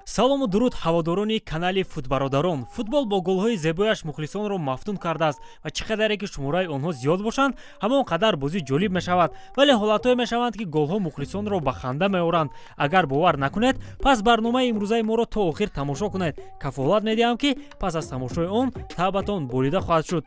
салому дуруд ҳаводорони канали футбародарон. Футбол бо голҳои зебояш мухлисонро мафтун кардааст ва чӣ қадаре ки шумораи онҳо зиёд бошанд, ҳамон қадар бозӣ ҷолиб мешавад. Вале ҳолатҳое мешаванд ки голҳо мухлисонро ба ханда меоранд. Агар бовар накунед, пас барномаи имрӯзаи моро то охир тамошо кунед. Кафолат медиҳам ки пас аз тамошои он таъбатон бурида хоҳад шуд.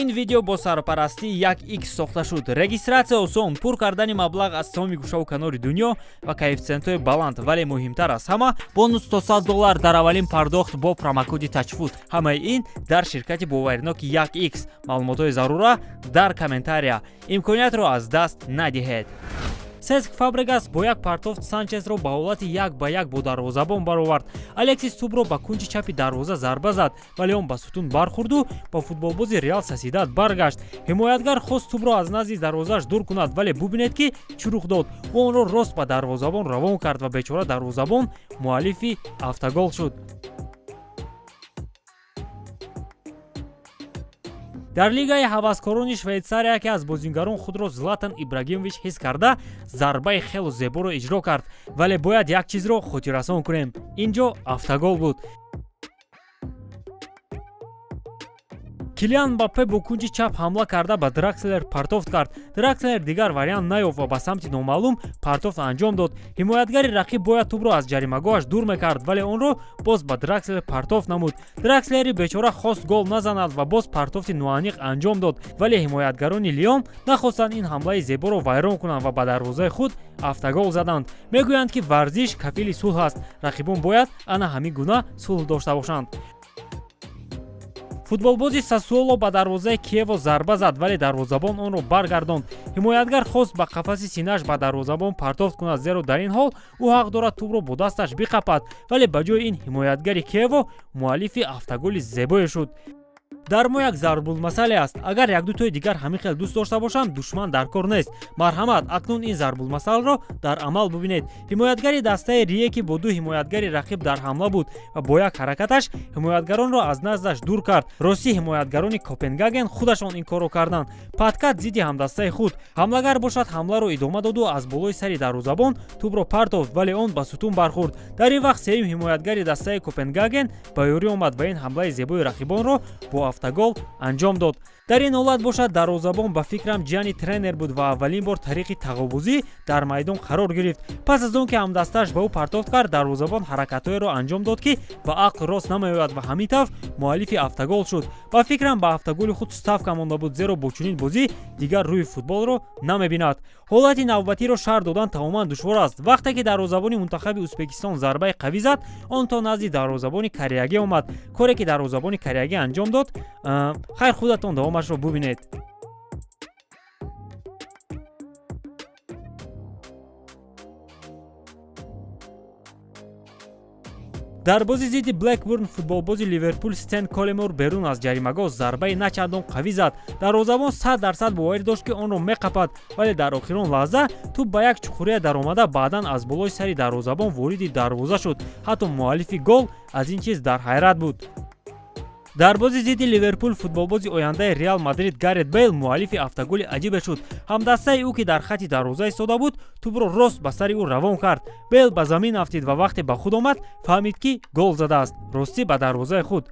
ин видео бо сарпарастии 1x сохта шуд. Регистратсия осон, пур кардани маблағ аз тамоми гӯшаву канори дунё ва коэффициентҳои баланд, вале муҳимтар аз ҳама бонус $100 дар аввалин пардохт бо промокоди Touchfoot. Ҳамаи ин дар ширкати бовариноки 1x. маълумотҳои зарура дар комментария. Имкониятро аз даст надиҳед. Сеск Фабрегас бо як партофт Санчесро ба ҳолати 1-1 бо дарвозабон баровард. Алексис Тубро ба кунҷи чапи дарвоза зарба зад, вале он ба сутун бархӯрду ба футболбози Реал Сосидад баргашт. Ҳимоятгар хост Тубро аз назди дарвозааш дур кунад, вале бубинед ки чӣ рух дод. ӯ онро рост ба дарвозабон равон кард ва бечора дарвозабон муаллифи автогол шуд. дар лигаи ҳаваскорони Швейтсария яке аз бозингарон худро Златан Ибрагимович ҳис карда зарбаи хелу зеборо иҷро кард, вале бояд як чизро хотиррасон кунем. Инҷо автогол буд. Килиан Мбаппе бо кунҷи чап ҳамла карда ба Дракслер партофт кард. Дракслер дигар вариант наёфт ва ба самти номаълум партофт анҷом дод. ҳимоятгари рақиб бояд тубро аз ҷаримагоҳаш дур мекард, вале онро боз ба Дракслер партофт намуд. Дракслери бечора хост гол назанад ва боз партофти ноаниқ анҷом дод, вале ҳимоятгарони Лион нахостанд ин ҳамлаи зеборо вайрон кунанд ва ба дарвозаи худ автогол заданд. мегӯянд ки варзиш кафили сулҳ аст. рақибон бояд ана ҳамин гуна сулҳ дошта бошанд. футболбози Сасуоло ба дарвозаи Киево зарба зад, вале дарвозабон онро баргардонд. ҳимоятгар хост ба қафаси синааш ба дарвозабон партофт кунад, зеро дар ин ҳол ӯ ҳақ дорад тубро бо дасташ биқапад, вале ба ҷои ин ҳимоятгари Киево муаллифи автоголи зебое шуд. дар мо як зарбулмасале аст. агар як-дутои дигар ҳамин хел дӯст дошта бошанд, душман дар кор нест. марҳамат, акнун ин зарбулмасалро дар амал бубинед. ҳимоятгари дастаи Риеки бо ду ҳимоятгари рақиб дар ҳамла буд ва бо як ҳаракаташ ҳимоятгаронро аз наздаш дур кард. рости ҳимоятгарони Копенгаген худашон ин корро карданд. паткат зидди ҳамдастаи худ. ҳамлагар бошад ҳамларо идома доду аз болои сари дарвозабон тубро партофт, вале он ба сутун бархӯрд. дар ин вақт сеюм ҳимоятгари дастаи Копенгаген ба ёрӣ омад ва ин ҳамлаи зебои рақибонро бо автогол анҷом дод. дар ин ҳолат бошад дарвозабон ба фикрам Ҷиани Тренер буд ва аввалин бор тариқи тағовузӣ дар майдон қарор гирифт. пас аз он ки ҳамдастааш ба ӯ партофт кард, дарвозабон ҳаракатҳоеро анҷом дод ки ба ақл рост намеояд ва ҳамин тавр муаллифи автогол шуд. ба фикрам ба автоголи худ ставка монда буд, зеро бо чунин бозӣ дигар рӯи футболро намебинад. ҳолати навбатиро шаҳр додан тамоман душвор аст. вақте ки дарвозабони мунтахаби Узбекистон зарбаи қавӣ зад, он то назди дарвозабони Кореягӣ омад. коре ки дарвозабони Кореягӣ анҷом дод, хайр худатон давомашро бубинед. дар бози зидди Блекбурн футболбози Ливерпул Стен Колемор берун аз ҷаримагоҳ зарбаи начандон қавӣ зад. дарвозабон 100% боварӣ дошт ки онро меқапад, вале дар охирон лаҳза туп ба як чуқурия даромада баъдан аз болои сари дарвозабон вориди дарвоза шуд. ҳатто муаллифи гол аз ин чиз дар ҳайрат буд. дар бози зидди Ливерпул футболбози ояндаи Реал Мадрид Гарет Бейл муаллифи автоголи аҷибе шуд. ҳамдастаи ӯ ки дар хати дарвоза истода буд, тубро рост ба сари ӯ равон кард. Бейл ба замин афтид ва вақте ба худ омад, фаҳмид ки гол задааст, ростӣ ба дарвозаи худ.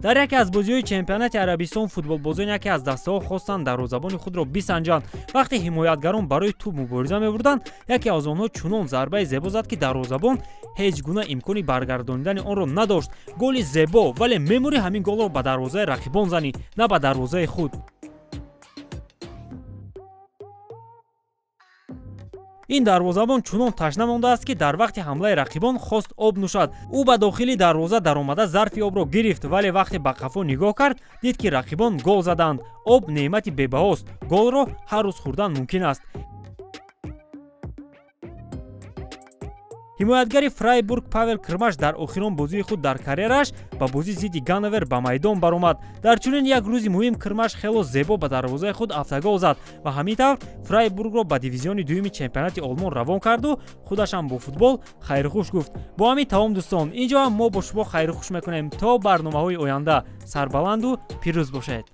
дар яке аз бозиҳои чемпионати Арабистон футболбозон яке аз дастаҳо хостанд дарвозабони худро бисанҷанд. вақте ҳимоятгарон барои туб мубориза мебурданд, яке аз онҳо чунон зарбаи зебо зад ки дарвозабон ҳеҷ гуна имкони баргардонидани онро надошт. голи зебо, вале меморӣ ҳамин голро ба дарвозаи рақибон занӣ, на ба дарвозаи худ. ин дарвозабон чунон ташна мондааст ки дар вақти ҳамлаи рақибон хост об нӯшад. ӯ ба дохили дарвоза даромада зарфи обро гирифт, вале вақте ба қафо нигоҳ кард, дид ки рақибон гол заданд. об неъмати бебаҳост. голро ҳар рӯз хӯрдан мумкин аст. ҳимоятгари Фрайбург Павел Крмаш дар охирон бозии худ дар карьерааш ба бозӣ зидди Ганновер ба майдон баромад. дар чунин як рӯзи муҳим Крмаш хело зебо ба дарвозаи худ автогол зад ва ҳамин тавр Фрайбургро ба дивизиони дуюми чемпионати олмон равон карду худашам бо футбол хайрухуш гуфт. бо ҳамин тамом дӯстон, инҷо ҳам мо бо шумо хайрухуш мекунем то барномаҳои оянда. сарбаланду пирӯз бошед.